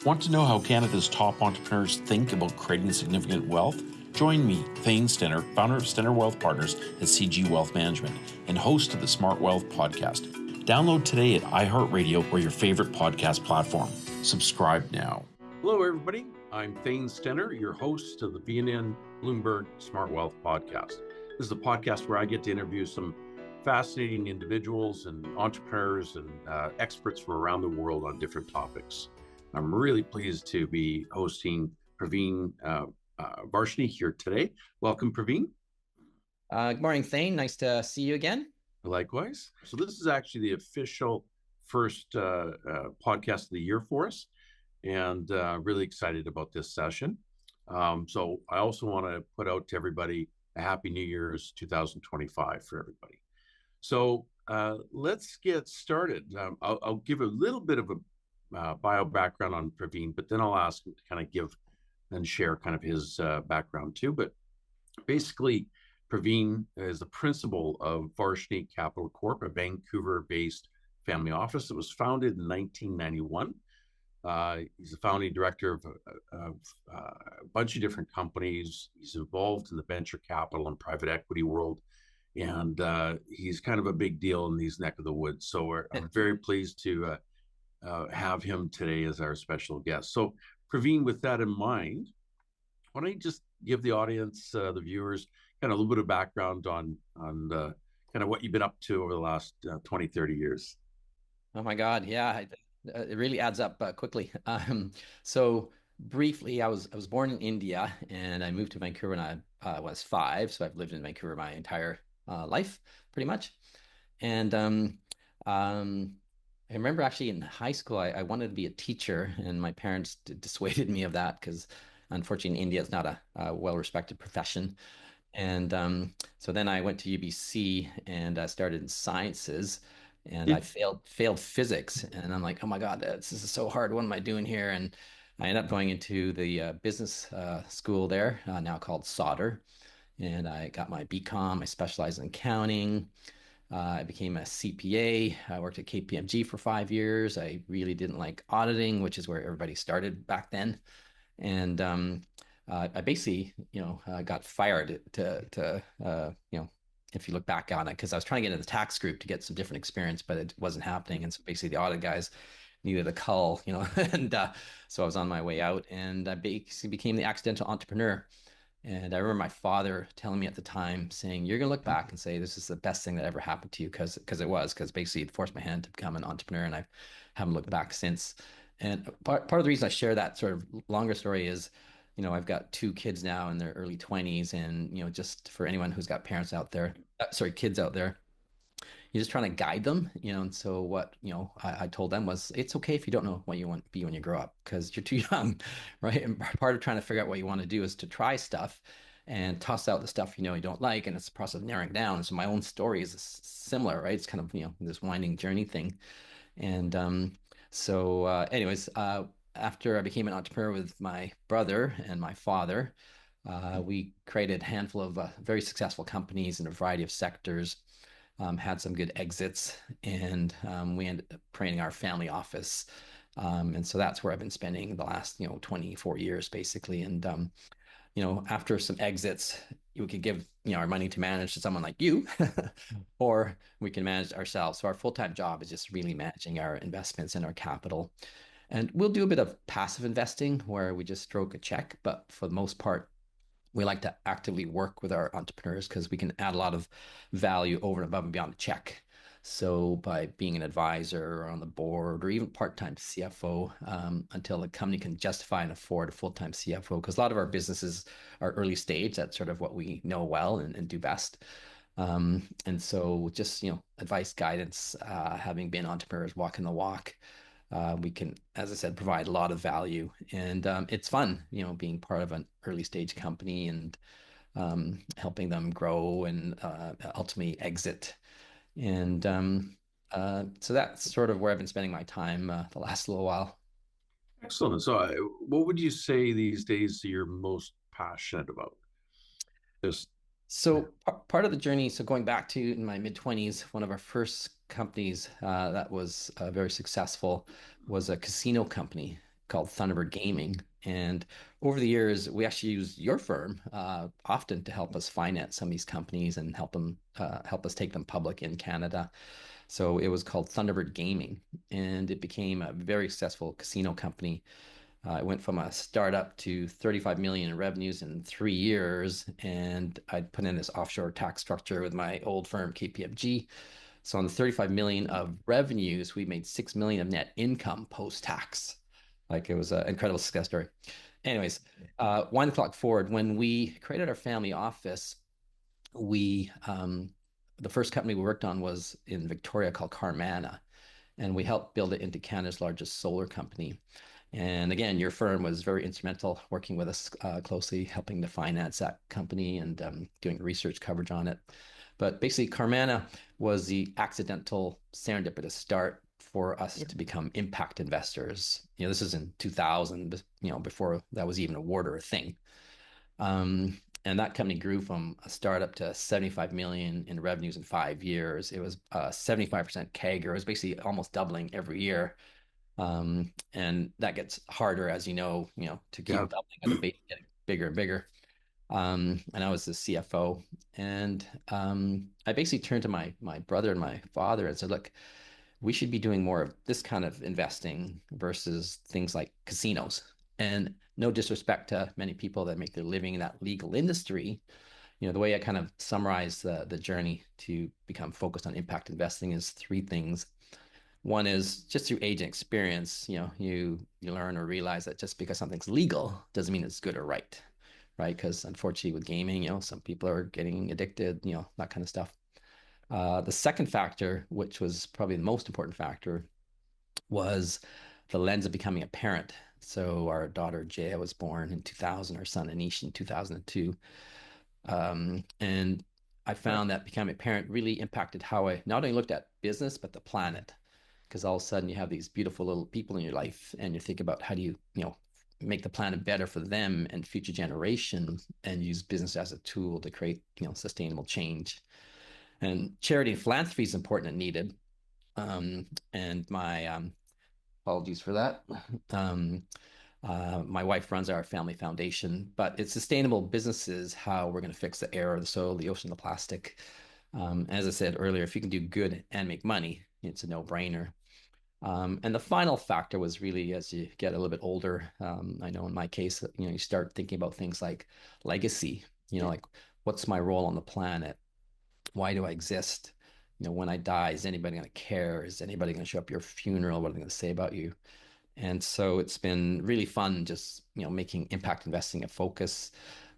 Want to know how Canada's top entrepreneurs think about creating significant wealth? Join me, Thane Stenner, founder of Stenner Wealth Partners at CG Wealth Management and host of the Smart Wealth Podcast. Download today at iHeartRadio or your favorite podcast platform. Subscribe now. Hello, everybody. I'm Thane Stenner, your host of the BNN Bloomberg Smart Wealth Podcast. This is a podcast where I get to interview some fascinating individuals and entrepreneurs and experts from around the world on different topics. I'm really pleased to be hosting Praveen Varshney here today. Welcome, Praveen. Good morning, Thane. Nice to see you again. Likewise. So this is actually the official first podcast of the year for us, and really excited about this session. So I also want to put out to everybody a Happy New Year's 2025 for everybody. So let's get started. I'll give a little bit of a bio background on Praveen, but then I'll ask him to kind of give and share kind of his background too. But basically, Praveen is the principal of Varshney Capital Corp, a Vancouver-based family office that was founded in 1991. He's the founding director of a bunch of different companies. He's involved in the venture capital and private equity world, and he's kind of a big deal in these neck of the woods. So I'm very pleased to have him today as our special guest. So Praveen, with that in mind, why don't you just give the audience, the viewers, kind of a little bit of background on kind of what you've been up to over the last 20, 30 years. Oh my God, yeah, it really adds up quickly. So briefly, I was born in India and I moved to Vancouver when I was 5. So I've lived in Vancouver my entire life, pretty much. And I remember actually in high school, I wanted to be a teacher, and my parents dissuaded me of that because, unfortunately, in India, it's not a well-respected profession. And so then I went to UBC and I started in sciences, and I failed physics. And I'm like, oh my God, this is so hard. What am I doing here? And I ended up going into the business school there, now called Sauder. And I got my BCom. I specialized in accounting. I became a CPA. I worked at KPMG for 5 years. I really didn't like auditing, which is where everybody started back then. And I basically, got fired if you look back on it, because I was trying to get into the tax group to get some different experience, but it wasn't happening. And so basically the audit guys needed a cull, and so I was on my way out, and I basically became the accidental entrepreneur. And I remember my father telling me at the time, saying, "You're going to look back and say this is the best thing that ever happened to you," because basically it forced my hand to become an entrepreneur, and I haven't looked back since. And part of the reason I share that sort of longer story is, I've got 2 kids now in their early 20s, and just for anyone who's got parents out there, kids out there, you're just trying to guide them, and so what, I told them was, it's okay if you don't know what you want to be when you grow up, because you're too young, right? And part of trying to figure out what you want to do is to try stuff and toss out the stuff you don't like, and it's a process of narrowing down. And so my own story is similar, right? It's kind of, this winding journey thing. And anyways, after I became an entrepreneur with my brother and my father, we created a handful of very successful companies in a variety of sectors. Had some good exits, and we ended up creating our family office. And so that's where I've been spending the last, 24 years, basically. And, after some exits, we could give, our money to manage to someone like you, or we can manage ourselves. So our full-time job is just really managing our investments and our capital. And we'll do a bit of passive investing where we just stroke a check, but for the most part, we like to actively work with our entrepreneurs because we can add a lot of value over and above and beyond the check. So by being an advisor or on the board or even part-time CFO, until the company can justify and afford a full-time CFO, because a lot of our businesses are early stage. That's sort of what we know well and do best. And so just, advice, guidance, having been entrepreneurs walking the walk, we can, as I said, provide a lot of value, and it's fun, being part of an early stage company and helping them grow and ultimately exit. And so that's sort of where I've been spending my time the last little while. Excellent. So what would you say these days you're most passionate about? So part of the journey, so going back to in my mid-20s, one of our first companies that was very successful was a casino company. called Thunderbird Gaming. And over the years, we actually used your firm often to help us finance some of these companies and help us take them public in Canada. So it was called Thunderbird Gaming, and it became a very successful casino company. It went from a startup to 35 million in revenues in 3 years, and I'd put in this offshore tax structure with my old firm KPMG. So on the 35 million of revenues, we made 6 million of net income post-tax. Like, it was an incredible success story. Anyways, wind the clock forward. When we created our family office, we the first company we worked on was in Victoria called Carmana, and we helped build it into Canada's largest solar company. And again, your firm was very instrumental, working with us closely, helping to finance that company and doing research coverage on it. But basically, Carmana was the accidental serendipitous start for us to become impact investors. This is in 2000, before that was even a word or a thing. And that company grew from a startup to 75 million in revenues in 5 years. It was 75% CAGR. It was basically almost doubling every year. And that gets harder, as to keep Yeah. doubling at the base, getting bigger and bigger. And I was the CFO, and I basically turned to my brother and my father and said, "Look, we should be doing more of this kind of investing versus things like casinos." And no disrespect to many people that make their living in that legal industry, the way I kind of summarize the journey to become focused on impact investing is three things. One is just through age and experience, you learn or realize that just because something's legal doesn't mean it's good or right, right? Because unfortunately with gaming, some people are getting addicted, that kind of stuff. The second factor, which was probably the most important factor, was the lens of becoming a parent. So our daughter Jaya was born in 2000, our son Anish in 2002. And I found that becoming a parent really impacted how I not only looked at business, but the planet. Because all of a sudden you have these beautiful little people in your life, and you think about how do you make the planet better for them and future generations, and use business as a tool to create, sustainable change. And charity and philanthropy is important and needed. And my apologies for that. My wife runs our family foundation, but it's sustainable businesses, how we're going to fix the air, the soil, the ocean, the plastic. As I said earlier, if you can do good and make money, it's a no-brainer. And the final factor was really as you get a little bit older. I know in my case, you start thinking about things like legacy, like what's my role on the planet? Why do I exist? When I die, is anybody going to care? Is anybody going to show up at your funeral? What are they going to say about you? And so it's been really fun just, making impact investing a focus.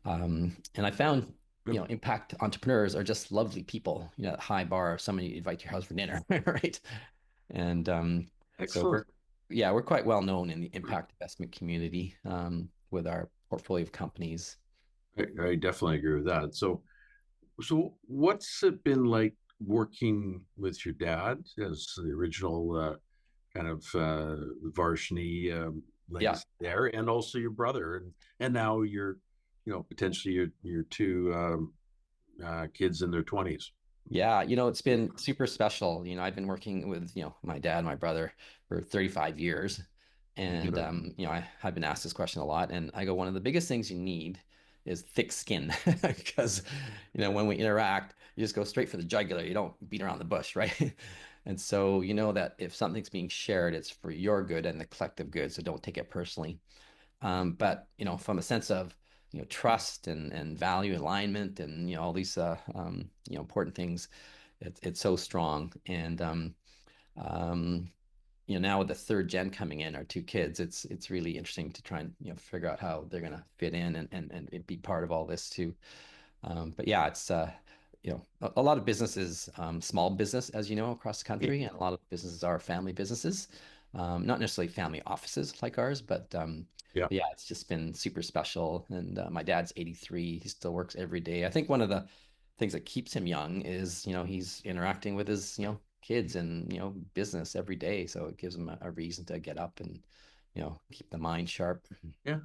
And I found, impact entrepreneurs are just lovely people, at high bar, somebody you invite to your house for dinner, right? And so Excellent. we're quite well known in the impact investment community with our portfolio of companies. I definitely agree with that. So what's it been like working with your dad as the original kind of Varshney Yeah. legacy there, and also your brother, and now your, potentially your two kids in their 20s. Yeah, it's been super special. I've been working with, my dad and my brother for 35 years. And, Yeah. I've been asked this question a lot. And I go, one of the biggest things you need is thick skin because, when we interact, you just go straight for the jugular. You don't beat around the bush, right? And so, that if something's being shared, it's for your good and the collective good. So don't take it personally. But from a sense of trust and value alignment and all these important things, it's so strong. And um, now with the third gen coming in, our two kids, it's really interesting to try and figure out how they're gonna fit in and be part of all this too. But yeah, it's a lot of businesses, small business, as you know, across the country, and a lot of businesses are family businesses, not necessarily family offices like ours, Yeah. but yeah, it's just been super special. And my dad's 83; he still works every day. I think one of the things that keeps him young is he's interacting with his kids and business every day, so it gives him a reason to get up and keep the mind sharp. Yeah.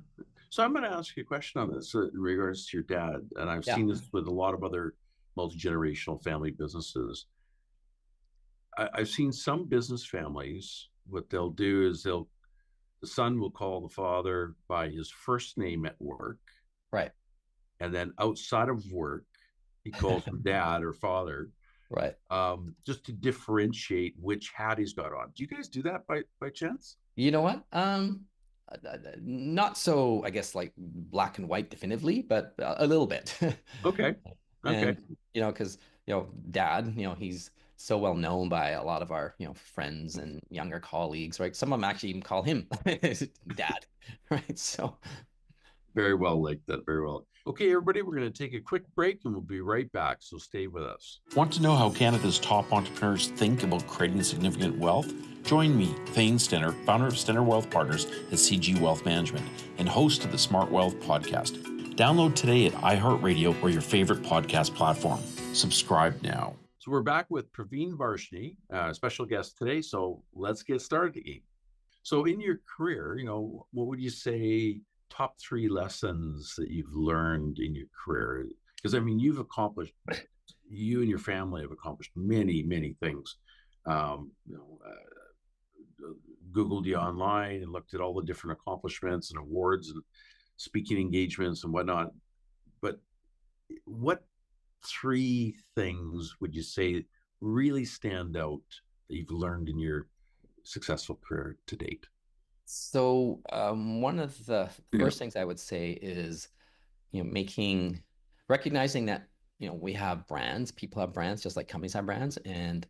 So I'm going to ask you a question on this in regards to your dad, and I've Yeah. seen this with a lot of other multi-generational family businesses. I've seen some business families, what they'll do is they'll the son will call the father by his first name at work, Right. and then outside of work, he calls him dad or father, Right. just to differentiate which hat he's got on. Do you guys do that by chance? You know what? Not so, I guess, like black and white definitively, but a little bit. Okay. Okay. And because dad, he's so well known by a lot of our friends and younger colleagues, right? Some of them actually even call him dad, right? So Very well, like that. Very well. Okay, everybody, we're going to take a quick break and we'll be right back. So stay with us. Want to know how Canada's top entrepreneurs think about creating significant wealth? Join me, Thane Stenner, founder of Stenner Wealth Partners at CG Wealth Management and host of the Smart Wealth podcast. Download today at iHeartRadio or your favorite podcast platform. Subscribe now. So we're back with Praveen Varshney, special guest today. So let's get started again. So in your career, what would you say top 3 lessons that you've learned in your career? Because I mean, you and your family have accomplished many, many things. Googled you online and looked at all the different accomplishments and awards and speaking engagements and whatnot. But what 3 things would you say really stand out that you've learned in your successful career to date? So one of the first things I would say is, recognizing that, we have brands, people have brands, just like companies have brands. And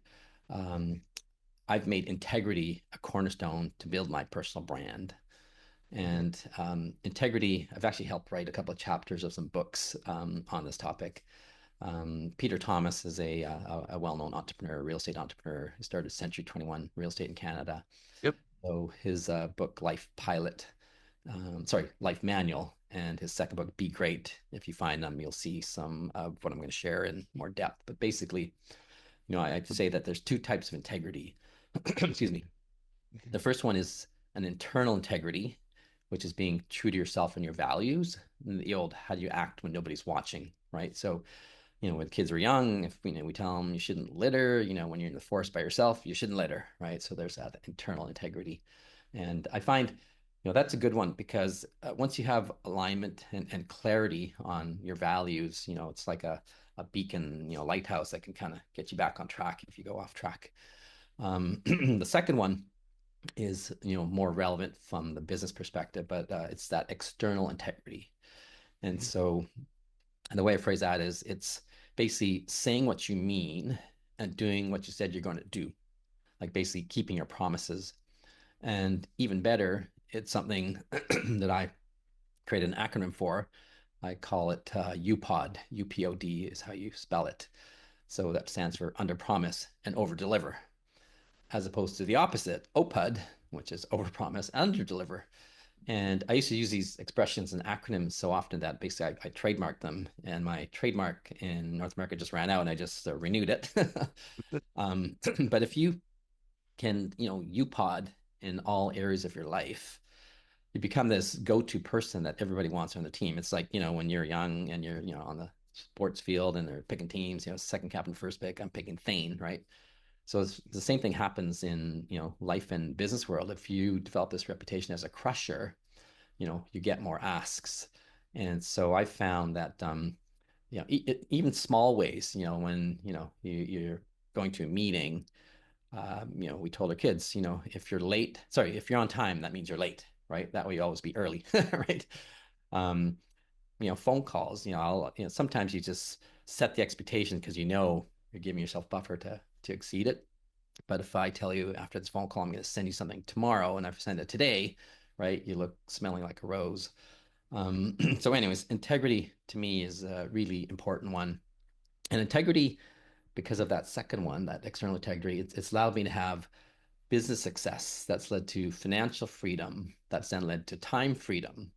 I've made integrity a cornerstone to build my personal brand. And integrity, I've actually helped write a couple of chapters of some books on this topic. Peter Thomas is a well-known entrepreneur, real estate entrepreneur. He started Century 21 Real Estate in Canada. Yep. So his book, Life Manual, and his second book, Be Great. If you find them, you'll see some of what I'm going to share in more depth. But basically, I say that there's 2 types of integrity. Excuse me. The first one is an internal integrity, which is being true to yourself and your values. And the old, how do you act when nobody's watching, right? So, when kids are young, if we tell them you shouldn't litter, when you're in the forest by yourself, you shouldn't litter, right? So there's that internal integrity. And I find, that's a good one because once you have alignment and clarity on your values, it's like a beacon, lighthouse that can kind of get you back on track if you go off track. The second one is, more relevant from the business perspective, but it's that external integrity. And so the way I phrase that is it's basically saying what you mean and doing what you said you're going to do, like basically keeping your promises. And even better, it's something that I created an acronym for. I call it UPOD. UPOD is how you spell it. So that stands for under promise and over deliver, as opposed to the opposite, OPUD, which is over promise and under deliver. And I used to use these expressions and acronyms so often that basically I trademarked them, and my trademark in North America just ran out, and I just renewed it. But if you can, UPOD in all areas of your life, you become this go-to person that everybody wants on the team. It's like, when you're young and you're, on the sports field and they're picking teams, second captain, first pick, I'm picking Thane, right? So it's the same thing happens in, life and business world. If you develop this reputation as a crusher, you get more asks. And so I found that, even small ways, when, you're going to a meeting, we told our kids, if you're on time, that means you're late, right? That way you always be early, right? Phone calls, sometimes you just set the expectation because you're giving yourself buffer to exceed it. But if I tell you after this phone call, I'm going to send you something tomorrow, and I've sent it today, right? You look smelling like a rose. So anyways, integrity to me is a really important one. And integrity, because of that second one, that external integrity, it's allowed me to have business success that's led to financial freedom, that's then led to time freedom.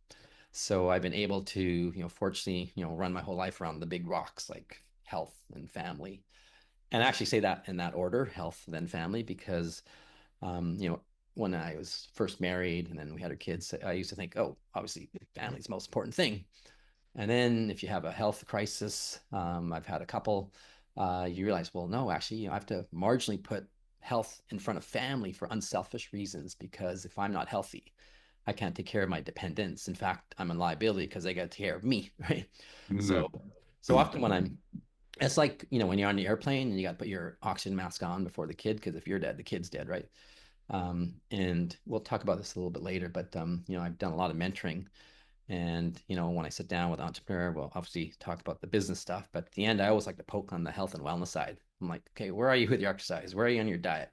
So I've been able to, fortunately, run my whole life around the big rocks like health and family. And I actually say that in that order, health, then family, because, when I was first married and then we had our kids, I used to think, oh, obviously family's the most important thing. And then if you have a health crisis, I've had a couple, you realize, well, no, actually, I have to marginally put health in front of family for unselfish reasons, because if I'm not healthy, I can't take care of my dependents. In fact, I'm a liability because they got to take care of me, right? Mhm. So often when it's like, when you're on the airplane and you got to put your oxygen mask on before the kid, because if you're dead, the kid's dead, right? And we'll talk about this a little bit later, but I've done a lot of mentoring, and when I sit down with an entrepreneur, we'll obviously talk about the business stuff, but at the end, I always like to poke on the health and wellness side. I'm like, okay, where are you with your exercise? Where are you on your diet?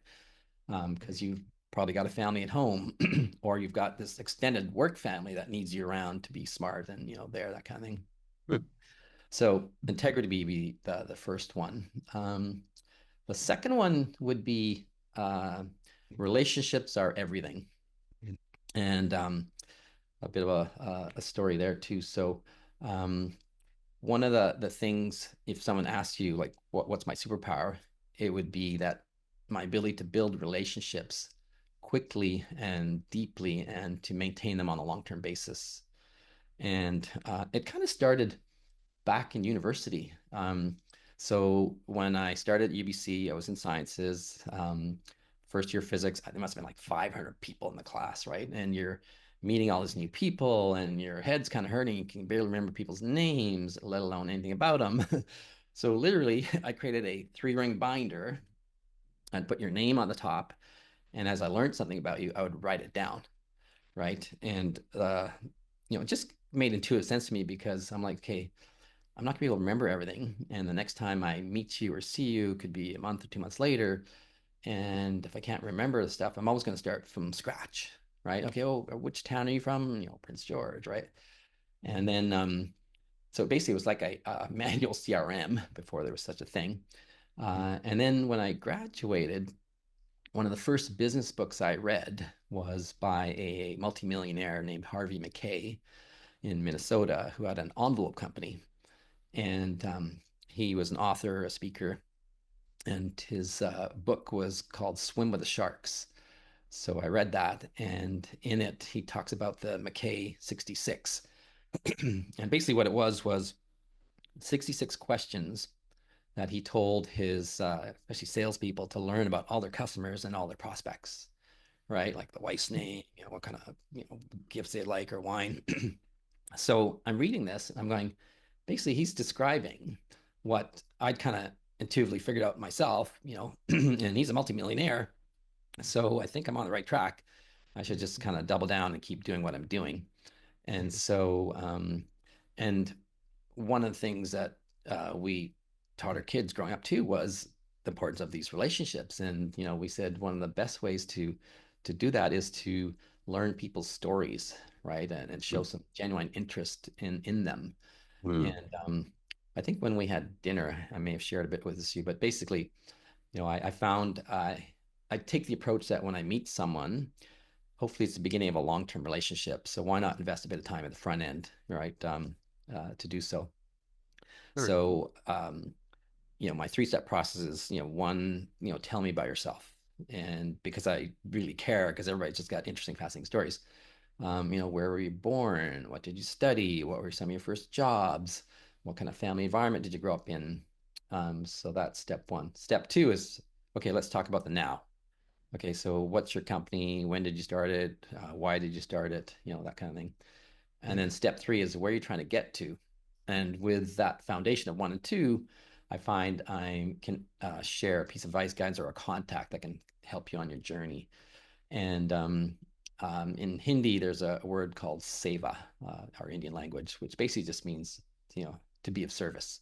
Because you've probably got a family at home, or you've got this extended work family that needs you around to be smart and that kind of thing. Good. So integrity be the first one. The second one would be relationships are everything, and a bit of a story there too. So one of the things, if someone asks you like what's my superpower, it would be that my ability to build relationships quickly and deeply and to maintain them on a long-term basis. And it kind of started back in university. So when I started at UBC, I was in sciences. First year physics, there must have been like 500 people in the class, right? And you're meeting all these new people, and your head's kind of hurting. You can barely remember people's names, let alone anything about them. So literally, I created a 3-ring binder. I'd put your name on the top, and as I learned something about you, I would write it down, right? And it just made intuitive sense to me, because I'm like, okay, I'm not gonna be able to remember everything. And the next time I meet you or see you could be a month or 2 months later. And if I can't remember the stuff, I'm always gonna start from scratch, right? Okay, oh, which town are you from? Prince George, right? And then so basically it was like a manual CRM before there was such a thing. And then when I graduated, one of the first business books I read was by a multimillionaire named Harvey Mackay in Minnesota, who had an envelope company. And he was an author, a speaker, and his book was called Swim with the Sharks. So I read that, and in it, he talks about the Mackay 66. And basically, what it was 66 questions that he told his, especially salespeople, to learn about all their customers and all their prospects, right? Like the wife's name, what kind of gifts they like, or wine. So I'm reading this and I'm going, basically, he's describing what I'd kind of intuitively figured out myself, and he's a multimillionaire. So I think I'm on the right track. I should just kind of double down and keep doing what I'm doing. And so, and one of the things that we taught our kids growing up too was the importance of these relationships. And, we said one of the best ways to do that is to learn people's stories, right? And show some genuine interest in them. And I think when we had dinner, I may have shared a bit with you, but basically, I found I take the approach that when I meet someone, hopefully it's the beginning of a long-term relationship. So why not invest a bit of time at the front end, right? To do so. Sure. So, my 3-step process is, one, tell me about yourself. And because I really care, because everybody's just got interesting, fascinating stories. Where were you born? What did you study? What were some of your first jobs? What kind of family environment did you grow up in? So that's step one. Step two is, okay, let's talk about the now. Okay, so what's your company? When did you start it? Why did you start it? That kind of thing. And then step three is where you're trying to get to. And with that foundation of 1 and 2, I find I can share a piece of advice, guidance, or a contact that can help you on your journey. And in Hindi, there's a word called seva, our Indian language, which basically just means, to be of service.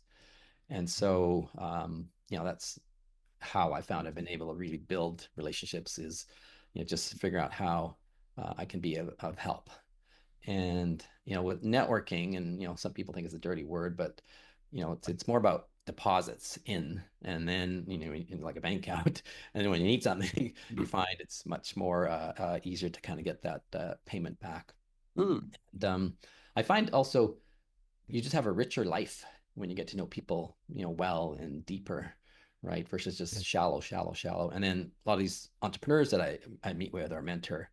And so, that's how I found I've been able to really build relationships, is, just figure out how I can be of help. And, with networking, and, some people think it's a dirty word, but, it's more about deposits in, and then, in like a bank account. And then when you need something, you find it's much more easier to kind of get that payment back. And I find also you just have a richer life when you get to know people, well and deeper, right? Versus just shallow, shallow, shallow. And then a lot of these entrepreneurs that I meet with or mentor,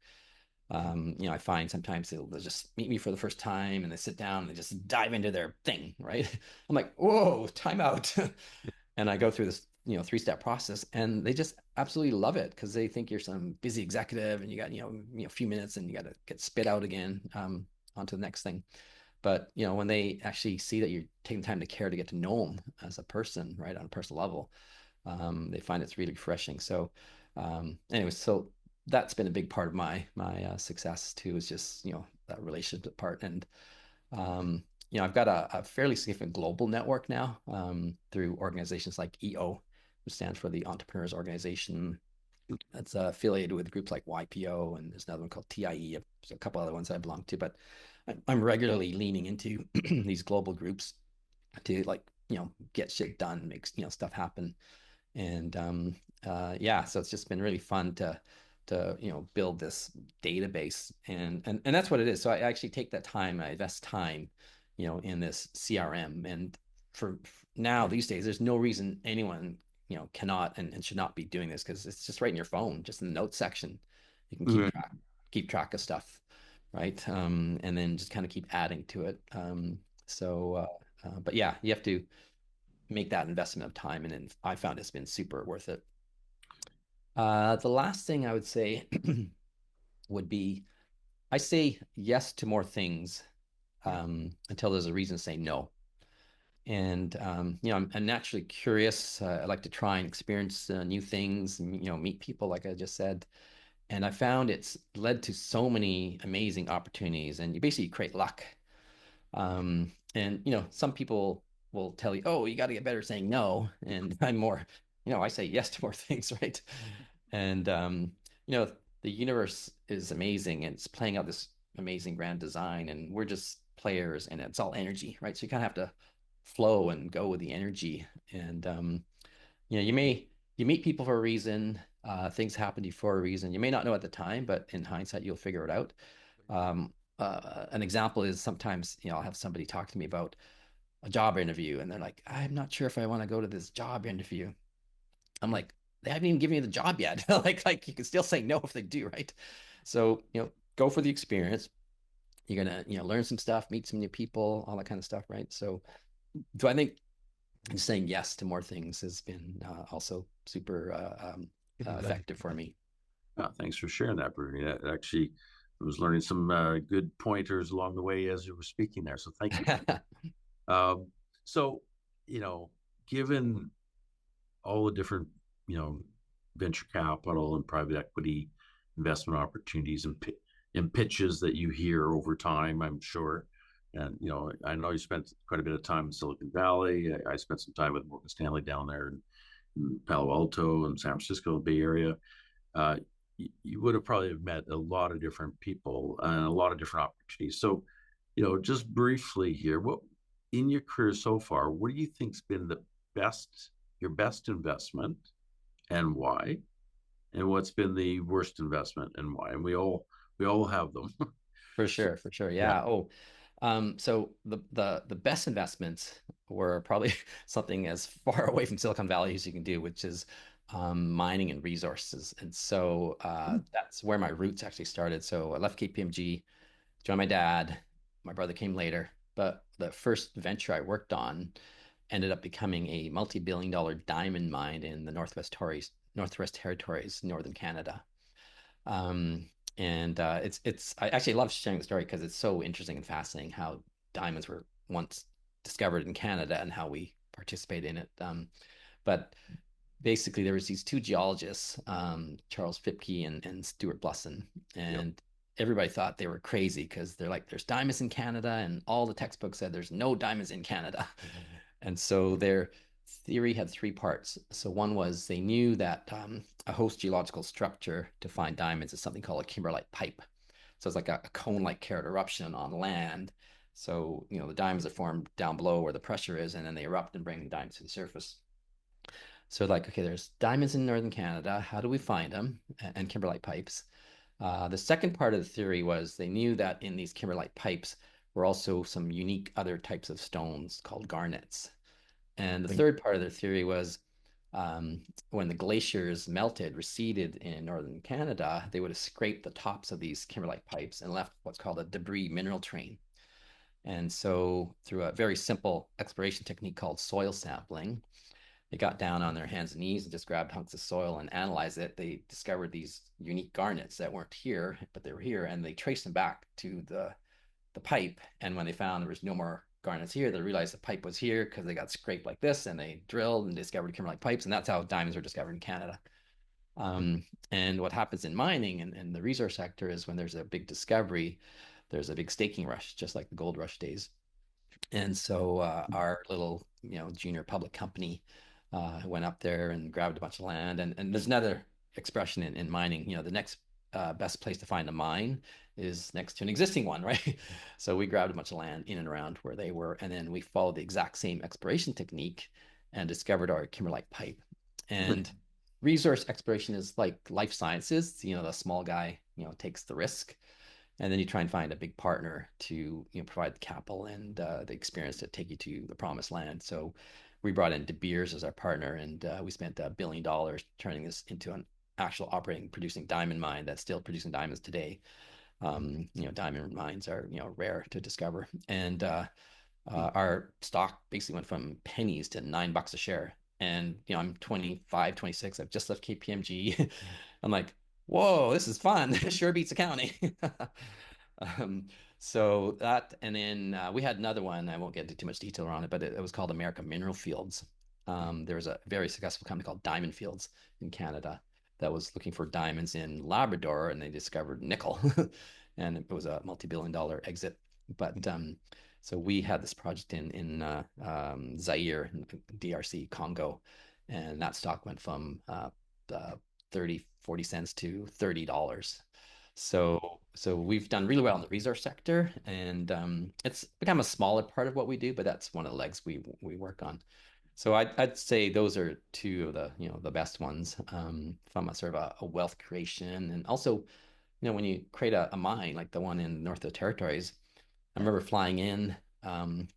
I find sometimes they'll just meet me for the first time and they sit down and they just dive into their thing, right? I'm like, whoa, time out. And I go through this, 3-step process, and they just absolutely love it because they think you're some busy executive and you got a few minutes and you got to get spit out again onto the next thing. But when they actually see that you're taking time to care to get to know them as a person, right, on a personal level, they find it's really refreshing. So, anyways, so that's been a big part of my success too, is just that relationship part. And I've got a fairly significant global network now through organizations like EO, which stands for the Entrepreneurs Organization. That's affiliated with groups like YPO, and there's another one called TIE. There's a couple other ones that I belong to, but I'm regularly leaning into these global groups to get shit done, make stuff happen. And so it's just been really fun to build this database, and that's what it is. So I actually take that time, I invest time in this CRM. And for now, these days, there's no reason anyone cannot and should not be doing this, because it's just right in your phone, just in the notes section. You can keep track of stuff, right? And then just kind of keep adding to it. But yeah, you have to make that investment of time, and then I found it's been super worth it. The last thing I would say would be, I say yes to more things until there's a reason to say no. And I'm naturally curious. I like to try and experience new things, and meet people, like I just said. And I found it's led to so many amazing opportunities, and you basically create luck. And some people will tell you, oh, you got to get better saying no. And I'm more, I say yes to more things, right? And the universe is amazing, and it's playing out this amazing grand design, and we're just players, and it's all energy, right? So you kind of have to flow and go with the energy. And you meet people for a reason. Things happen to you for a reason. You may not know at the time, but in hindsight, you'll figure it out. An example is, sometimes I'll have somebody talk to me about a job interview, and they're like, I'm not sure if I want to go to this job interview. I'm like, they haven't even given you the job yet. like you can still say no if they do, right? So go for the experience. You're gonna learn some stuff, meet some new people, all that kind of stuff, right? So I think saying yes to more things has been also super effective for me. Thanks for sharing that, Bernie. That actually, I was learning some good pointers along the way as you were speaking there. So thank you. So, given all the different, venture capital and private equity investment opportunities and pitches that you hear over time, I'm sure. And, I know you spent quite a bit of time in Silicon Valley. I spent some time with Morgan Stanley down there in Palo Alto and San Francisco, Bay Area. You would have probably met a lot of different people and a lot of different opportunities. So, just briefly here, what in your career so far, what do you think's been your best investment, and why? And what's been the worst investment, and why? And we all have them. For sure. Yeah. Oh, so the best investments were probably something as far away from Silicon Valley as you can do, which is mining and resources. And so that's where my roots actually started. So I left KPMG, joined my dad. My brother came later, but the first venture I worked on ended up becoming a multi-billion-dollar diamond mine in the Northwest Territories, northern Canada. And it's I actually love sharing the story because it's so interesting and fascinating how diamonds were once discovered in Canada and how we participate in it. But basically, there was these two geologists, Charles Fipke and Stuart Blusson, and everybody thought they were crazy because they're like, there's diamonds in Canada, and all the textbooks said there's no diamonds in Canada. And so their theory had three parts. So one was, they knew that a host geological structure to find diamonds is something called a kimberlite pipe. So it's like a cone-like carrot eruption on land. So the diamonds are formed down below where the pressure is, and then they erupt and bring the diamonds to the surface. So like, okay, there's diamonds in northern Canada. How do we find them? And kimberlite pipes. The second part of the theory was, they knew that in these kimberlite pipes were also some unique other types of stones called garnets. And the third part of their theory was, when the glaciers melted, receded in northern Canada, they would have scraped the tops of these kimberlite pipes and left what's called a debris mineral train. And so through a very simple exploration technique called soil sampling, they got down on their hands and knees and just grabbed hunks of soil and analyzed it. They discovered these unique garnets that weren't here, but they were here, and they traced them back to the pipe. And when they found there was no more garnets here, they realized the pipe was here because they got scraped like this, and they drilled and discovered kimberlite pipes, and that's how diamonds were discovered in Canada. And what happens in mining and the resource sector is when there's a big discovery, there's a big staking rush, just like the gold rush days. And so our little, junior public company went up there and grabbed a bunch of land. And there's another expression in mining, the next best place to find a mine is next to an existing one, right? So we grabbed a bunch of land in and around where they were, and then we followed the exact same exploration technique and discovered our kimberlite pipe. And resource exploration is like life sciences. The small guy, takes the risk, and then you try and find a big partner to provide the capital and the experience to take you to the promised land. So we brought in De Beers as our partner, and we spent $1 billion turning this into an actual operating, producing diamond mine that's still producing diamonds today. Diamond mines are rare to discover, and our stock basically went from pennies to $9 a share. And I'm 25, 26. I've just left KPMG. I'm like, whoa, this is fun. Sure beats accounting. So that, and then we had another one. I won't get into too much detail on it, but it was called America Mineral Fields. There was a very successful company called Diamond Fields in Canada that was looking for diamonds in Labrador, and they discovered nickel, and it was a multi-billion-dollar exit. But so we had this project in Zaire, DRC, Congo, and that stock went from 30, 40 cents to $30. So we've done really well in the resource sector, and it's become a smaller part of what we do, but that's one of the legs we work on. So I'd say those are two of the the best ones from a sort of a wealth creation, and also when you create a mine like the one in North of the Territories. I remember flying in, and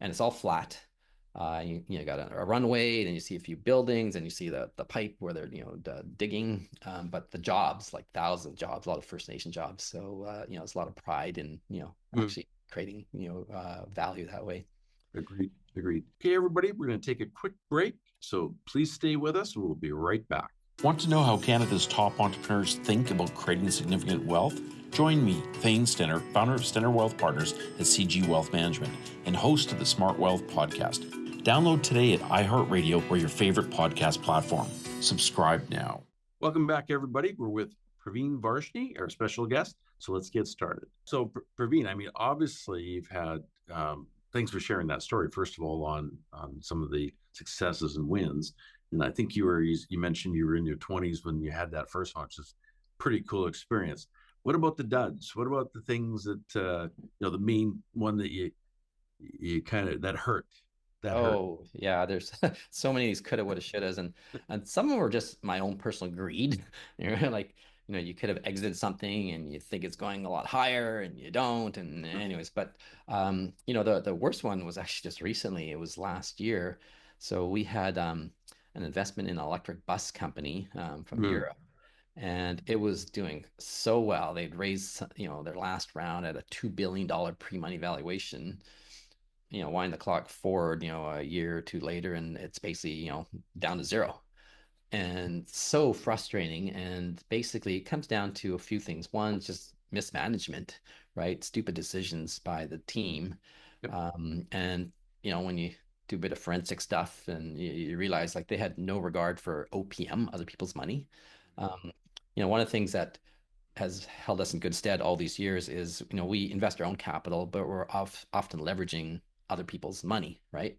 it's all flat. You got a runway, then you see a few buildings, and you see the pipe where they're digging. But the jobs, like thousands of jobs, a lot of First Nation jobs. So it's a lot of pride in actually creating value that way. Agreed. Okay, everybody, we're going to take a quick break. So please stay with us. We'll be right back. Want to know how Canada's top entrepreneurs think about creating significant wealth? Join me, Thane Stenner, founder of Stenner Wealth Partners at CG Wealth Management and host of the Smart Wealth Podcast. Download today at iHeartRadio or your favorite podcast platform. Subscribe now. Welcome back, everybody. We're with Praveen Varshney, our special guest. So let's get started. So Praveen, I mean, obviously you've had, thanks for sharing that story, first of all, on some of the successes and wins. And I think you mentioned you were in your 20s when you had that first one, which is a pretty cool experience. What about the duds? What about the things that, the main one that you kind of, that hurt? Yeah, there's so many of these coulda, woulda, shouldas, and some of them were just my own personal greed. Like, you could have exited something and you think it's going a lot higher and you don't. And anyways, but the worst one was actually just recently. It was last year. So we had an investment in an electric bus company from Europe, and it was doing so well. They'd raised their last round at a $2 billion pre-money valuation. Wind the clock forward, a year or two later, and it's basically, down to zero. And so frustrating. And basically, it comes down to a few things. One, just mismanagement, right? Stupid decisions by the team. Yep. And, when you do a bit of forensic stuff and you realize like they had no regard for OPM, other people's money. One of the things that has held us in good stead all these years is, we invest our own capital, but we're often leveraging other people's money, right?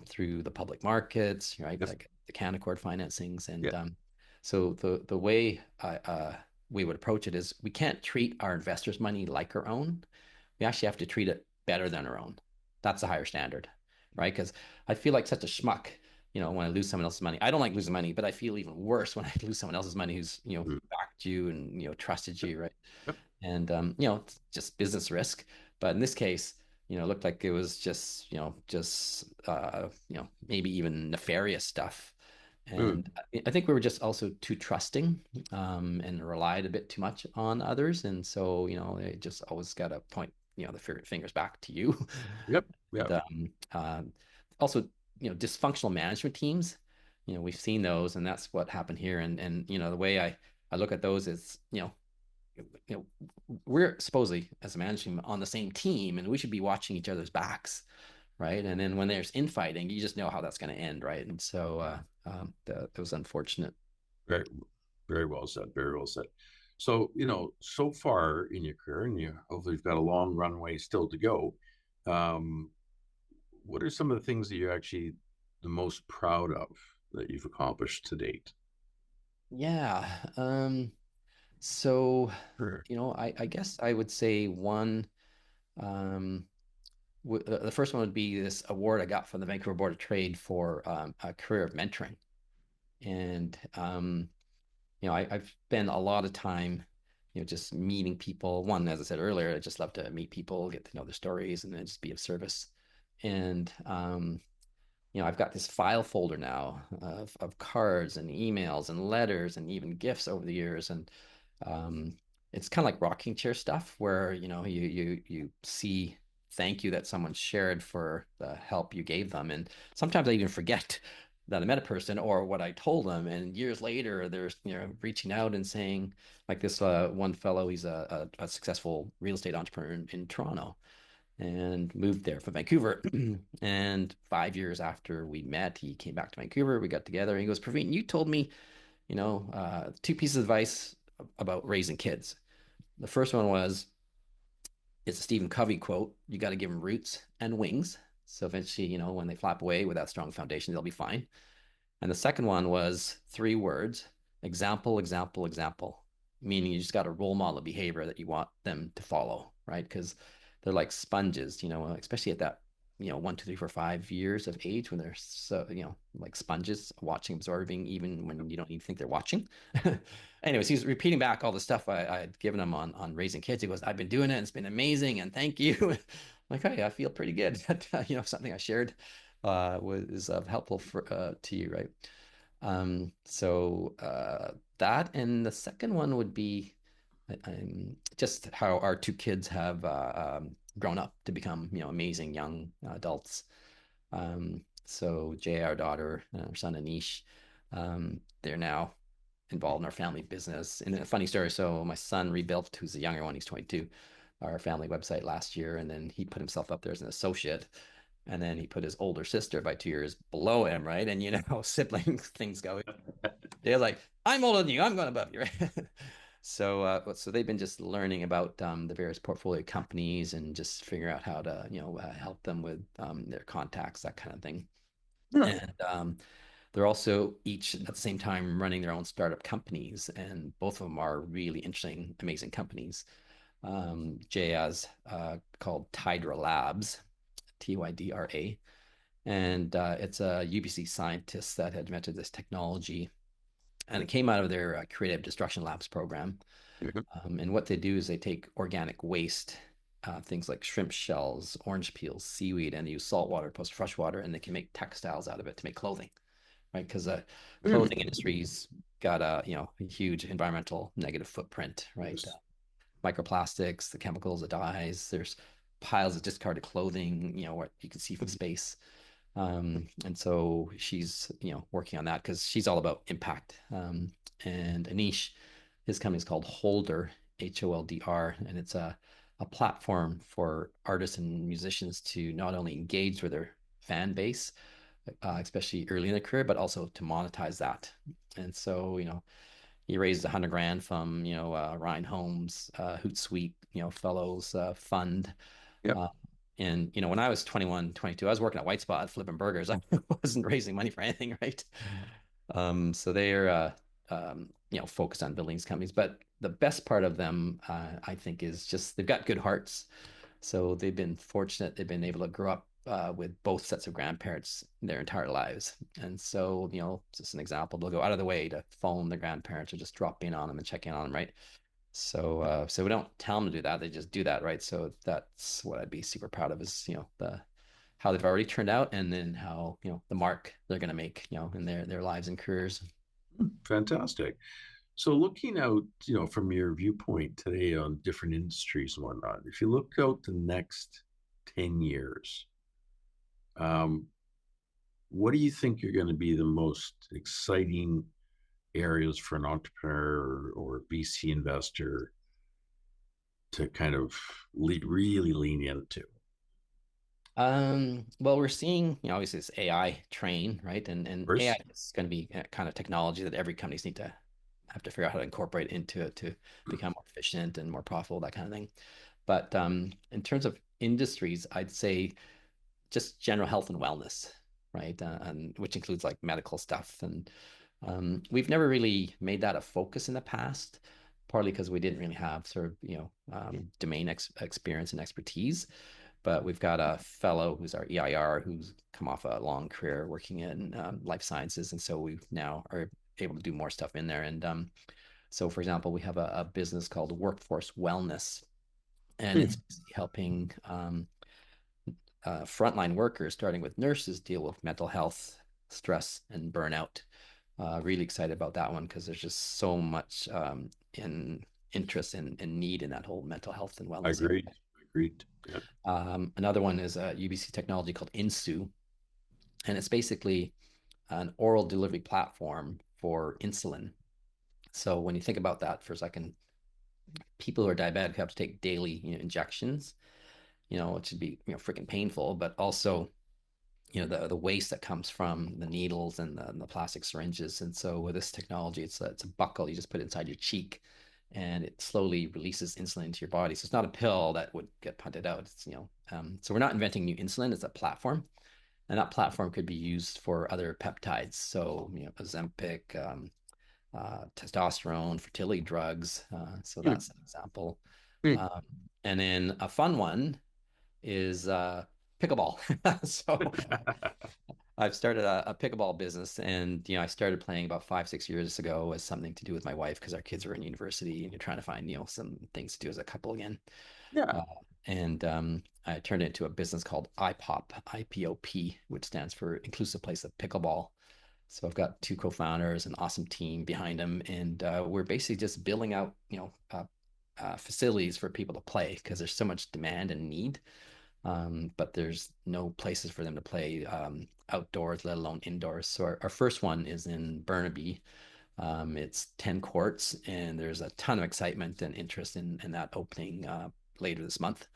Through the public markets, right? Yes. Like the Canaccord financings. And so the way we would approach it is we can't treat our investors' money like our own. We actually have to treat it better than our own. That's a higher standard, right? Because I feel like such a schmuck, when I lose someone else's money. I don't like losing money, but I feel even worse when I lose someone else's money who's, backed you and, trusted you, right? Yep. And, it's just business risk. But in this case, it looked like it was just, maybe even nefarious stuff. And I think we were just also too trusting and relied a bit too much on others. And so, they just always got to point, the fingers back to you. Yep. And, also dysfunctional management teams. We've seen those, and that's what happened here. And the way I look at those is, we're supposedly as a management on the same team, and we should be watching each other's backs, right? And then when there's infighting, you just know how that's going to end, right? And so that was unfortunate. Very, very well said. Very well said. So, so far in your career, and hopefully you've got a long runway still to go. What are some of the things that you're actually the most proud of that you've accomplished to date? Yeah. So, Sure. I guess I would say one, um, the first one would be this award I got from the Vancouver Board of Trade for a career of mentoring. And, I've spent a lot of time, just meeting people. One, as I said earlier, I just love to meet people, get to know their stories, and then just be of service. And, I've got this file folder now of cards and emails and letters and even gifts over the years. And um, it's kind of like rocking chair stuff where, you see thank you that someone shared for the help you gave them. And sometimes I even forget that I met a person or what I told them. And years later, they're, reaching out and saying, like this one fellow, he's a successful real estate entrepreneur in Toronto and moved there from Vancouver. And 5 years after we met, he came back to Vancouver. We got together and he goes, Praveen, you told me, two pieces of advice about raising kids. The first one was, it's a Stephen Covey quote, you got to give them roots and wings. So eventually, when they flap away with that strong foundation, they'll be fine. And the second one was 3 words: example, example, example, meaning you just got a role model behavior that you want them to follow, right? Because they're like sponges, especially at that, 1, 2, 3, 4, 5 years of age when they're so, like sponges, watching, absorbing, even when you don't even think they're watching. Anyways, he's repeating back all the stuff I had given him on raising kids. He goes, I've been doing it, and it's been amazing, and thank you. Like, hey, I feel pretty good. Something I shared was helpful to you, right? So that, and the second one would be just how our 2 kids have grown up to become, amazing young adults. So Jay, our daughter, and our son Anish, they're now involved in our family business. And a funny story, so my son rebuilt, who's the younger one, he's 22, our family website last year, and then he put himself up there as an associate. And then he put his older sister by 2 years below him, right? And sibling things go. They're like, I'm older than you, I'm going above you, right? So they've been just learning about the various portfolio companies and just figure out how to help them with their contacts, that kind of thing. Yeah. And they're also each at the same time running their own startup companies, and both of them are really interesting, amazing companies. Jay has called Tydra Labs, Tydra, and it's a UBC scientist that had invented this technology, and it came out of their Creative Destruction Labs program. And what they do is they take organic waste, things like shrimp shells, orange peels, seaweed, and they use salt water plus fresh water, and they can make textiles out of it to make clothing, right? Because the clothing industry's got a huge environmental negative footprint, right? Yes. Microplastics, the chemicals, the dyes. There's piles of discarded clothing, what you can see from space. And so she's, working on that because she's all about impact. And Anish, his company is called Holder, HOLDR, and it's a platform for artists and musicians to not only engage with their fan base, especially early in their career, but also to monetize that. And so, he raised 100 grand from, Ryan Holmes, Hootsuite, Fellows Fund. Yep. And, when I was 21, 22, I was working at White Spot flipping burgers. I wasn't raising money for anything, right? So they're, focused on building these companies. But the best part of them, I think, is just they've got good hearts. So they've been fortunate. They've been able to grow up with both sets of grandparents their entire lives. And so, just an example, they'll go out of the way to phone their grandparents or just drop in on them and check in on them, right? So we don't tell them to do that; they just do that, right? So that's what I'd be super proud of is how they've already turned out, and then how the mark they're going to make in their lives and careers. Fantastic. So looking out, from your viewpoint today on different industries and whatnot, if you look out the next 10 years, what do you think are going to be the most exciting areas for an entrepreneur or VC investor to kind of really lean into? Well, we're seeing, obviously this AI train, right? And AI First, is going to be a kind of technology that every companies need to have to figure out how to incorporate into it to become more efficient and more profitable, that kind of thing. But in terms of industries, I'd say just general health and wellness, right? And which includes like medical stuff. And we've never really made that a focus in the past, partly because we didn't really have sort of, domain experience and expertise. But we've got a fellow who's our EIR who's come off a long career working in life sciences. And so we now are able to do more stuff in there. And so, for example, we have a business called Workforce Wellness, and it's helping frontline workers, starting with nurses, deal with mental health, stress, and burnout. Really excited about that one because there's just so much in interest and need in that whole mental health and wellness area. Agreed. Yeah. Another one is a UBC technology called Insu, and it's basically an oral delivery platform for insulin. So when you think about that for a second, people who are diabetic have to take daily, injections, it should be, freaking painful, but also, the waste that comes from the needles and the plastic syringes. And so with this technology, it's a buckle you just put inside your cheek, and it slowly releases insulin into your body. So it's not a pill that would get punted out. It's, so we're not inventing new insulin. It's a platform, and that platform could be used for other peptides. So, Ozempic, testosterone, fertility drugs. So that's an example. And then a fun one is pickleball. So I've started a pickleball business, and I started playing about 5-6 years ago as something to do with my wife because our kids were in university, and you're trying to find some things to do as a couple again. Yeah. And I turned it into a business called IPOP, IPOP, which stands for Inclusive Place of Pickleball. So I've got two co-founders, an awesome team behind them, and we're basically just building out, facilities for people to play because there's so much demand and need. But there's no places for them to play outdoors, let alone indoors. So our first one is in Burnaby. It's 10 courts, and there's a ton of excitement and interest in that opening later this month.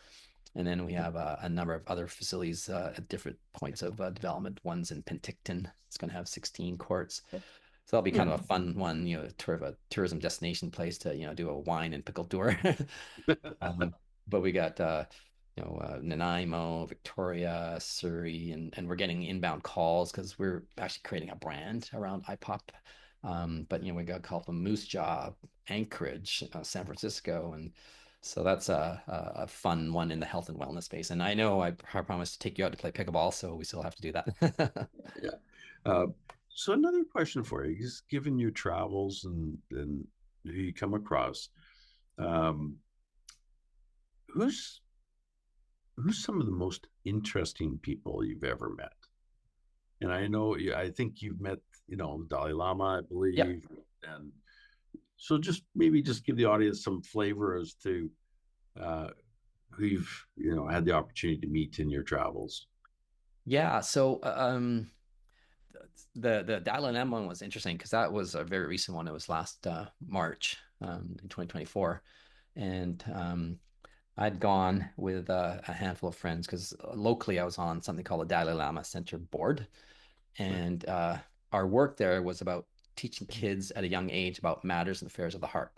And then we have a number of other facilities at different points of development. One's in Penticton. It's going to have 16 courts. So that'll be kind of a fun one, sort of a tourism destination place to, do a wine and pickle tour. But we got Nanaimo, Victoria, Surrey, and we're getting inbound calls because we're actually creating a brand around IPOP. But we got a call from Moose Jaw, Anchorage, San Francisco, and so that's a fun one in the health and wellness space. And I know I promised to take you out to play pickleball, so we still have to do that. Yeah. So another question for you, just given your travels and who you come across, who's some of the most interesting people you've ever met? And I think you've met, Dalai Lama, I believe. Yep. And so maybe just give the audience some flavor as to who you've, had the opportunity to meet in your travels. Yeah. So the Dalai Lama one was interesting because that was a very recent one. It was last March in 2024. And I'd gone with a handful of friends because locally I was on something called the Dalai Lama Center Board. And our work there was about teaching kids at a young age about matters and affairs of the heart.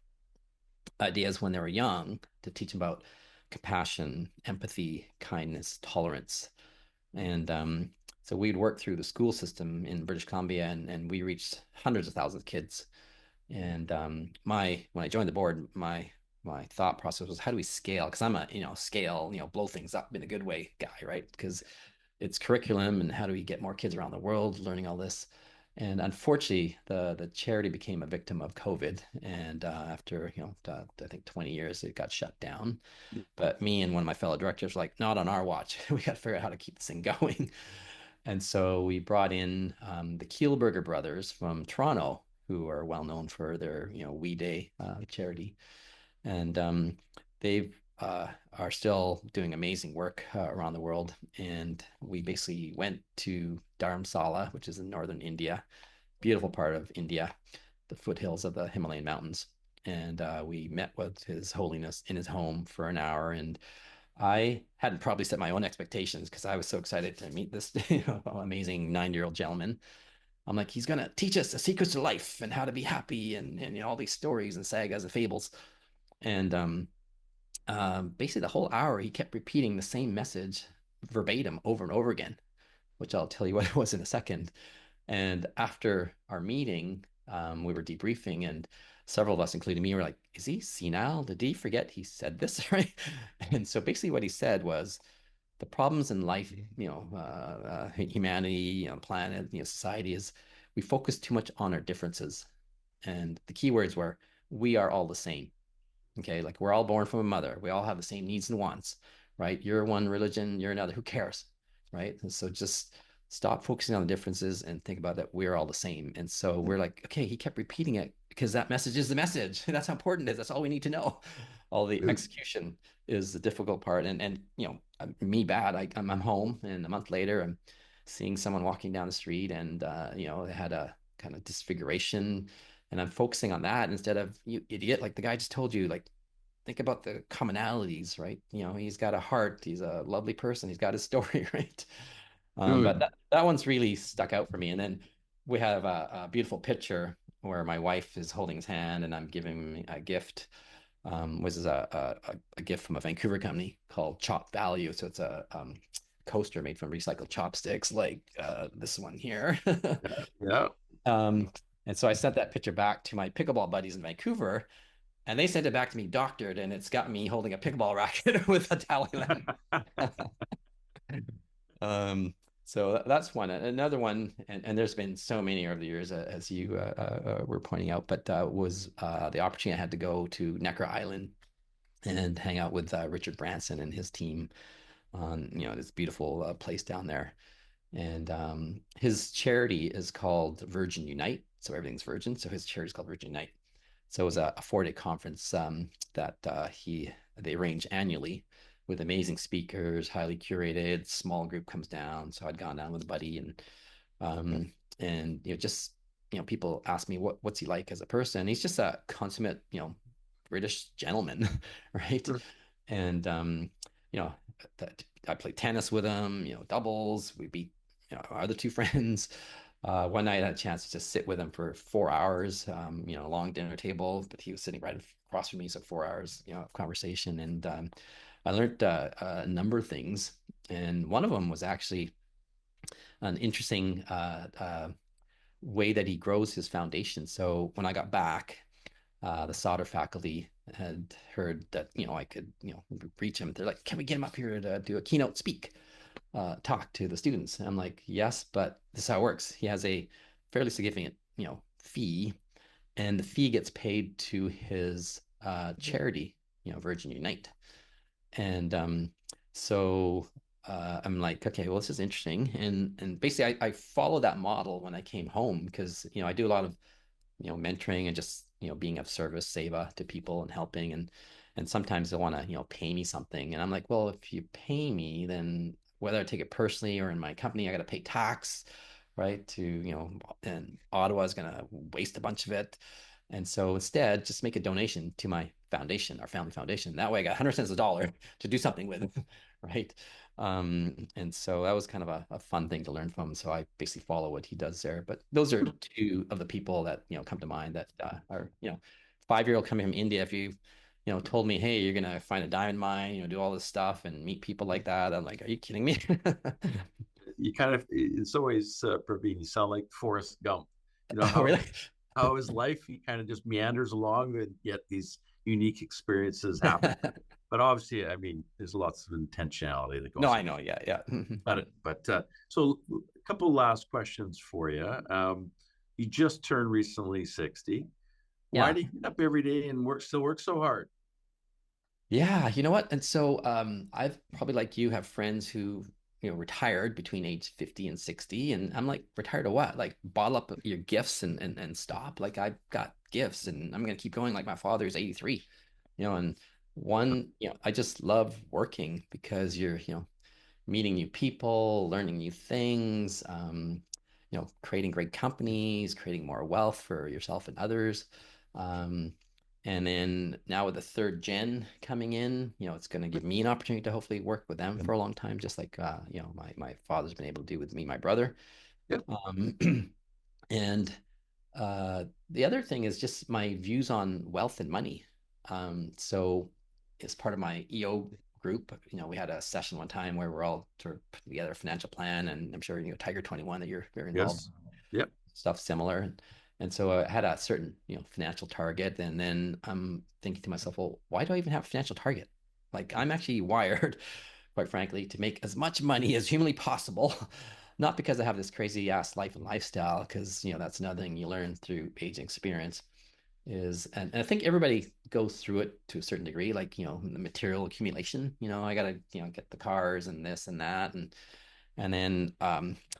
Ideas when they were young to teach them about compassion, empathy, kindness, tolerance. And so we'd work through the school system in British Columbia, and we reached hundreds of thousands of kids. And when I joined the board, my thought process was, how do we scale? Because I'm a scale, blow things up in a good way guy, right? Because it's curriculum, and how do we get more kids around the world learning all this? And unfortunately, the charity became a victim of COVID, and after I think 20 years, it got shut down. But me and one of my fellow directors were like, not on our watch. We got to figure out how to keep this thing going. And so we brought in the Kielburger brothers from Toronto, who are well known for their We Day charity, and they've are still doing amazing work around the world. And we basically went to Dharamsala, which is in northern India, beautiful part of India, the foothills of the Himalayan mountains. And we met with His Holiness in his home for an hour. And I hadn't probably set my own expectations because I was so excited to meet this amazing 9-year-old gentleman. I'm like, he's gonna teach us the secrets to life and how to be happy, and all these stories and sagas and fables. And basically the whole hour he kept repeating the same message verbatim over and over again, which I'll tell you what it was in a second. And after our meeting, we were debriefing, and several of us, including me, were like, is he senile? Did he forget he said this? Right. And so basically what he said was the problems in life, humanity, planet, society, is we focus too much on our differences. And the key words were, we are all the same. Okay, like we're all born from a mother. We all have the same needs and wants, right? You're one religion, you're another. Who cares, right? And so just stop focusing on the differences and think about that we're all the same. And so we're like, okay, he kept repeating it because that message is the message. That's how important it is. That's all we need to know. All the execution is the difficult part. And me bad. I'm home, and a month later, I'm seeing someone walking down the street, and they had a kind of disfiguration, and I'm focusing on that instead of, you idiot, like the guy just told you, like, think about the commonalities, right? He's got a heart, he's a lovely person, he's got his story, right? But that one's really stuck out for me. And then we have a beautiful picture where my wife is holding his hand and I'm giving him a gift, which is a gift from a Vancouver company called Chop Value. So it's a coaster made from recycled chopsticks, like this one here. Yeah. And so I sent that picture back to my pickleball buddies in Vancouver, and they sent it back to me doctored, and it's got me holding a pickleball racket with a tally lemon. So that's one. Another one, and there's been so many over the years, as you were pointing out, but was the opportunity I had to go to Necker Island and hang out with Richard Branson and his team on this beautiful place down there. And his charity is called Virgin Unite. So everything's Virgin. So his charity is called Virgin Unite. So it was a 4-day conference that they arrange annually with amazing speakers, highly curated. Small group comes down. So I'd gone down with a buddy, and people ask me what's he like as a person. He's just a consummate British gentleman, right? Sure. And I played tennis with him, doubles. We beat our other two friends. One night I had a chance to just sit with him for 4 hours, a long dinner table, but he was sitting right across from me. So 4 hours, of conversation. And I learned a number of things. And one of them was actually an interesting way that he grows his foundation. So when I got back, the solder faculty had heard that, I could, reach him. They're like, can we get him up here to do a keynote talk to the students? And I'm like, yes, but this is how it works. He has a fairly significant, fee, and the fee gets paid to his charity, Virgin Unite. And so I'm like, okay, well, this is interesting. And basically I follow that model when I came home because, I do a lot of, mentoring and just, being of service, seva, to people and helping. And sometimes they want to, pay me something. And I'm like, well, if you pay me, then whether I take it personally or in my company, I got to pay tax, right? And Ottawa is going to waste a bunch of it. And so instead, just make a donation to my foundation, our family foundation. That way I got 100 cents a dollar to do something with, right? And so that was kind of a fun thing to learn from. So I basically follow what he does there. But those are two of the people that, come to mind that are, 5-year-old coming from India. If you, told me, hey, you're going to find a diamond mine, do all this stuff and meet people like that, I'm like, are you kidding me? You kind of, in some ways, Praveen, you sound like Forrest Gump. Really? How his life, he kind of just meanders along, and yet these unique experiences happen. But obviously, I mean, there's lots of intentionality that goes. No, I know. Yeah. But so a couple of last questions for you. You just turned recently 60. Why do you get up every day and still work so hard? Yeah, you know what? And so I've probably, like you, have friends who retired between age 50 and 60, and I'm like, retired to what? Like, bottle up your gifts and stop. Like, I've got gifts and I'm gonna keep going. Like my father's 83, and One, I just love working because you're, meeting new people, learning new things, creating great companies, creating more wealth for yourself and others. Um, and then now with the third gen coming in, it's going to give me an opportunity to hopefully work with them for a long time, just like, my father's been able to do with me, my brother. Yeah. Um, and the other thing is just my views on wealth and money. So as part of my EO group, we had a session one time where we're all sort of putting together a financial plan, and I'm sure, Tiger 21 that you're very involved Yes. in, Yep. stuff similar. And so I had a certain, financial target. And then I'm thinking to myself, well, why do I even have a financial target? Like I'm actually wired, quite frankly, to make as much money as humanly possible. Not because I have this crazy ass life and lifestyle, because that's another thing you learn through age and experience is, and I think everybody goes through it to a certain degree, like the material accumulation. I gotta get the cars and this and that, and then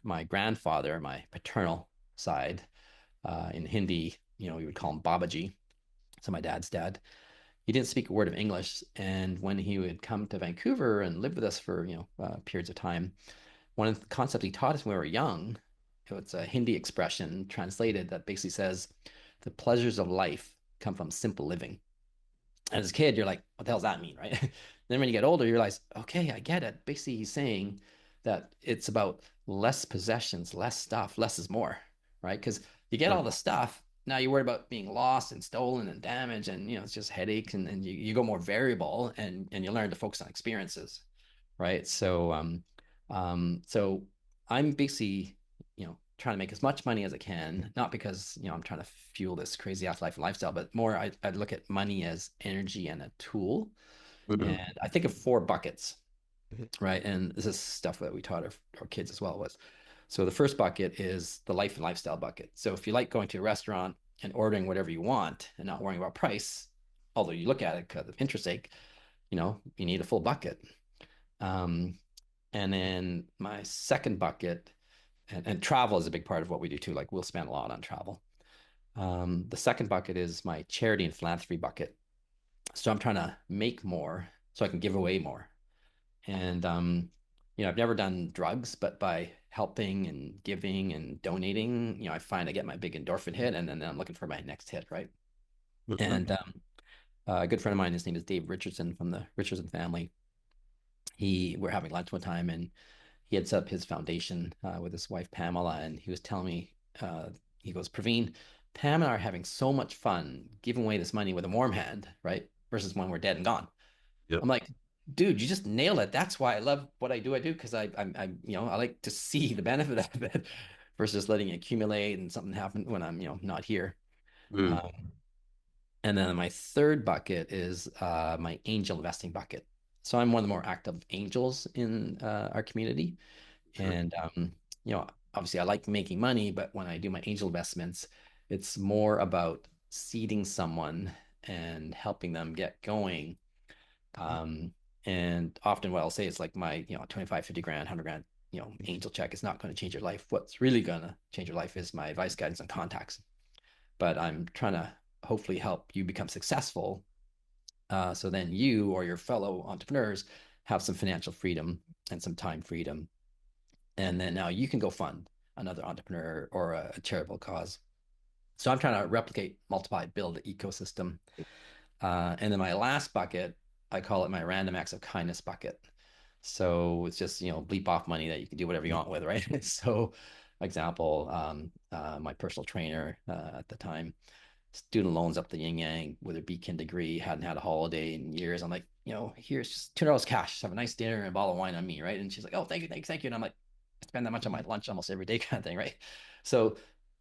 my grandfather, my paternal side, in Hindi, we would call him Babaji, so my dad's dad. He didn't speak a word of English, and when he would come to Vancouver and live with us for periods of time, one of the concepts he taught us when we were young, it's a Hindi expression translated that basically says, the pleasures of life come from simple living. And as a kid, you're like, what the hell does that mean, right? Then when you get older, you realize, okay, I get it. Basically, he's saying that it's about less possessions, less stuff, less is more, right? Because you get all the stuff, now you're worried about being lost and stolen and damaged, and it's just headaches, and you go more variable, and you learn to focus on experiences, right? So I'm basically, trying to make as much money as I can, not because, I'm trying to fuel this crazy ass life and lifestyle, but more I look at money as energy and a tool. Mhm. And I think of four buckets, right? And this is stuff that we taught our kids as well was. So the first bucket is the life and lifestyle bucket. So if you like going to a restaurant and ordering whatever you want and not worrying about price, although you look at it because of interest sake, you need a full bucket. Um, and then my second bucket, and travel is a big part of what we do too. Like we'll spend a lot on travel. The second bucket is my charity and philanthropy bucket. So I'm trying to make more so I can give away more. And I've never done drugs, but by helping and giving and donating, I find I get my big endorphin hit, and then I'm looking for my next hit, right? Mhm. And a good friend of mine, his name is Dave Richardson from the Richardson family. We're having lunch one time, and he had set up his foundation with his wife Pamela, and he was telling me, he goes, Praveen, Pam and I are having so much fun giving away this money with a warm hand, right? Versus when we're dead and gone. Yep. I'm like, dude, you just nailed it. That's why I love what I do. Because I like to see the benefit of it versus letting it accumulate and something happen when I'm, not here. Mm. Um, and then my third bucket is my angel investing bucket. So I'm one of the more active angels in our community. Sure. And obviously I like making money, but when I do my angel investments, it's more about seeding someone and helping them get going. Um, and often what I'll say is like my, 25, 50 grand, 100 grand, angel check is not going to change your life. What's really going to change your life is my advice, guidance, and contacts. But I'm trying to hopefully help you become successful. So then you or your fellow entrepreneurs have some financial freedom and some time freedom, and then now you can go fund another entrepreneur or a charitable cause. So I'm trying to replicate, multiply, build an ecosystem. And then my last bucket, I call it my random acts of kindness bucket. So it's just, bleep off money that you can do whatever you want with, right? So example, my personal trainer at the time, student loans up the yin yang with a BKin degree, hadn't had a holiday in years. I'm like, here's just $2 cash, have a nice dinner and a bottle of wine on me, right? And she's like, oh, thank you, thank you, thank you. And I'm like, I spend that much on my lunch almost every day, kind of thing, right? So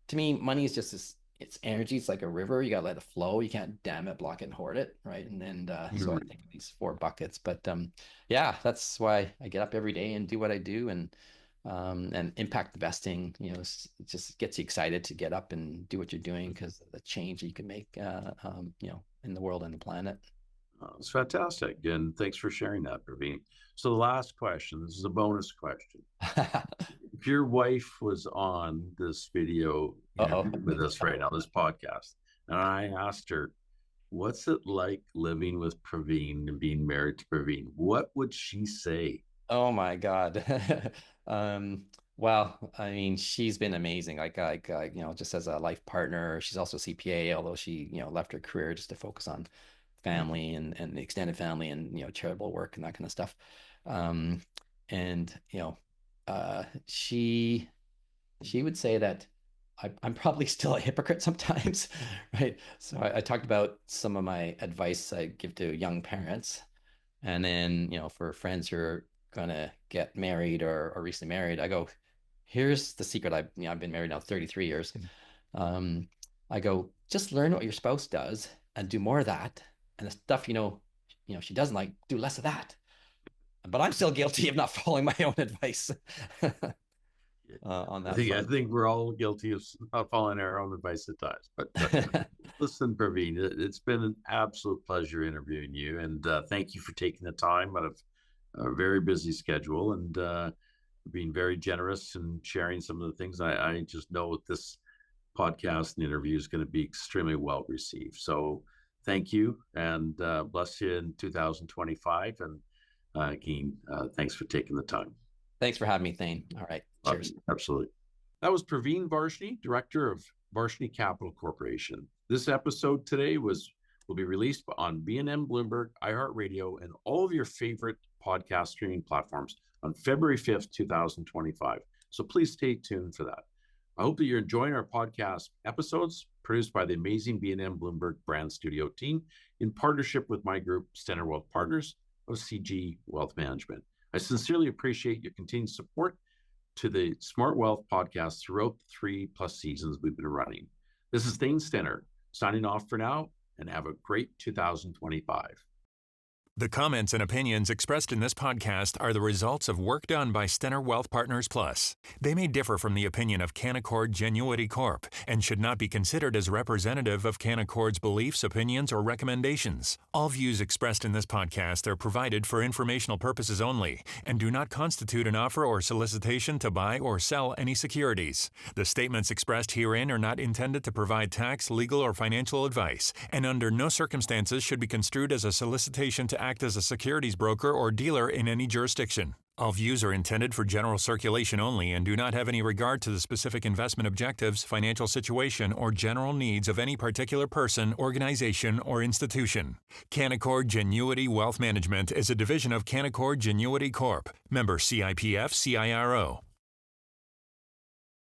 to me, money is just this. It's energy. It's like a river. You gotta let it flow. You can't dam it, block it, and hoard it, right? So I think of these four buckets. But yeah, that's why I get up every day and do what I do, and impact investing. It just gets you excited to get up and do what you're doing because of the change that you can make, in the world and the planet. It's fantastic. And thanks for sharing that, Praveen. So the last question, this is a bonus question. If your wife was on this video Uh-oh. interview with us right now, this podcast, and I asked her, what's it like living with Praveen and being married to Praveen? What would she say? Oh my God. Well, I mean, she's been amazing. Just as a life partner. She's also CPA, although she, left her career just to focus on family and the extended family and, charitable work and that kind of stuff. Um, and, she would say that I'm probably still a hypocrite sometimes, right? So I talked about some of my advice I give to young parents. And then, for friends who are gonna get married or recently married, I go, here's the secret. I've been married now 33 years. Um, I go, just learn what your spouse does and do more of that. And the stuff, she doesn't like, do less of that. But I'm still guilty of not following my own advice on that I front. think we're all guilty of not following our own advice at times. But listen, Praveen, it's been an absolute pleasure interviewing you, and thank you for taking the time out of a very busy schedule and being very generous and sharing some of the things. I just know this podcast and interview is going to be extremely well received. So thank you, and bless you in 2025. And again, thanks for taking the time. Thanks for having me, Thane. All right. Cheers. Absolutely. That was Praveen Varshney, director of Varshney Capital Corporation. This episode today will be released on BNN Bloomberg, iHeartRadio, and all of your favorite podcast streaming platforms on February 5th, 2025. So please stay tuned for that. I hope that you're enjoying our podcast episodes produced by the amazing BNN Bloomberg brand studio team in partnership with my group, Stenner Wealth Partners of CG Wealth Management. I sincerely appreciate your continued support to the Smart Wealth podcast throughout the 3+ seasons we've been running. This is Thane Stenner signing off for now, and have a great 2025. The comments and opinions expressed in this podcast are the results of work done by Stenner Wealth Partners Plus. They may differ from the opinion of Canaccord Genuity Corp. And should not be considered as representative of Canaccord's beliefs, opinions, or recommendations. All views expressed in this podcast are provided for informational purposes only and do not constitute an offer or solicitation to buy or sell any securities. The statements expressed herein are not intended to provide tax, legal, or financial advice, and under no circumstances should be construed as a solicitation to act as a securities broker or dealer in any jurisdiction. All views are intended for general circulation only and do not have any regard to the specific investment objectives, financial situation, or general needs of any particular person, organization, or institution. Canaccord Genuity Wealth Management is a division of Canaccord Genuity Corp. Member CIPF CIRO.